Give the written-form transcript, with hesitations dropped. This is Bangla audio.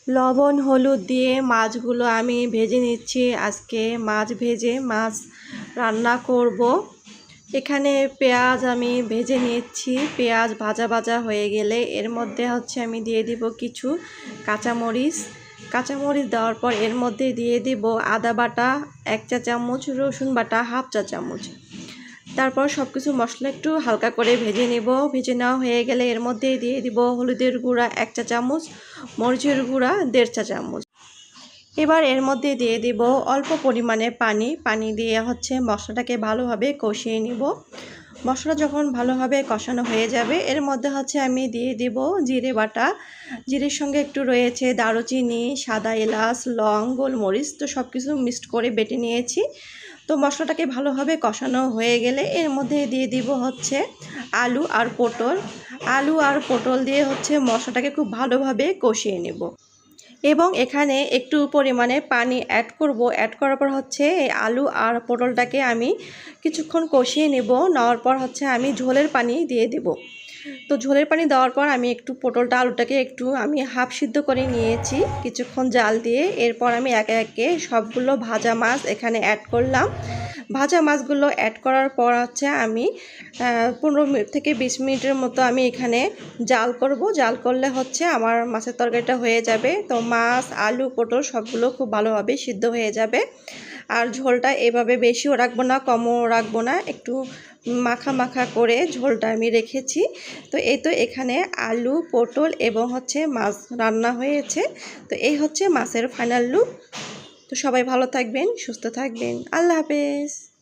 লবণ হলুদ দিয়ে মাছগুলো আমি ভেজে নিচ্ছি। আজকে মাছ ভেজে মাছ রান্না করব। এখানে পেঁয়াজ আমি ভেজে নিচ্ছি। পেঁয়াজ ভাজা ভাজা হয়ে গেলে এর মধ্যে আমি দিয়ে দিব কিছু কাঁচামরিচ। কাঁচামরিচ দেওয়ার পর এর মধ্যে দিয়ে দিব আদা বাটা 1 চা চামচ, রসুন বাটা 1/2 চা চামচ। তারপর সব কিছু মশলা একটু হালকা করে ভেজে নেব। ভেজে নেওয়া হয়ে গেলে এর মধ্যে দিয়ে দিব হলুদের গুঁড়া 1 চা চামচ, মরিচের গুঁড়া 1.5 চা চামচ। এবার এর মধ্যে দিয়ে দিব অল্প পরিমাণে পানি দিয়ে মশলাটাকে ভালোভাবে কষিয়ে নিব। মশলা যখন ভালোভাবে কষানো হয়ে যাবে এর মধ্যে আমি দিয়ে দিব জিরে বাটা। জিরের সঙ্গে একটু রয়েছে দারুচিনি, সাদা এলাচ, লং, গোলমরিচ। তো সব কিছু মিক্সড করে বেটে নিয়েছি। তো মশলাটাকে ভালোভাবে কষানো হয়ে গেলে এর মধ্যে দিয়ে দিব আলু আর পটল। আলু আর পটল দিয়ে মশলাটাকে খুব ভালোভাবে কষিয়ে নেব এবং এখানে একটু পরিমাণে পানি অ্যাড করব। অ্যাড করার পর এই আলু আর পটলটাকে আমি কিছুক্ষণ কষিয়ে নেওয়ার পর আমি ঝোলের পানি দিয়ে দেব। তো ঝোলের পানি দেওয়ার পর আমি একটু পটলটা আলুটাকে আমি হাফ সিদ্ধ করে নিয়েছি কিছুক্ষণ জাল দিয়ে। এরপর আমি একে একে সবগুলো ভাজা মাছ এখানে অ্যাড করলাম। ভাজা মাছগুলো অ্যাড করার পর আমি 15 থেকে 20 মিনিটের মতো আমি এখানে জাল করব। জাল করলে আমার মাছের তরকারিটা হয়ে যাবে। তো মাছ, আলু, পটল সবগুলো খুব ভালোভাবে সিদ্ধ হয়ে যাবে। আর ঝোলটা এভাবে বেশিও রাখবো না, কমও রাখবো না, একটু মাখা মাখা করে ঝোলটা আমি রেখেছি। তো এই তো এখানে আলু, পটল এবং মাছ রান্না হয়েছে। তো এই মাছের ফাইনাল লুক। তো সবাই ভালো থাকবেন, সুস্থ থাকবেন। আল্লাহ হাফেজ।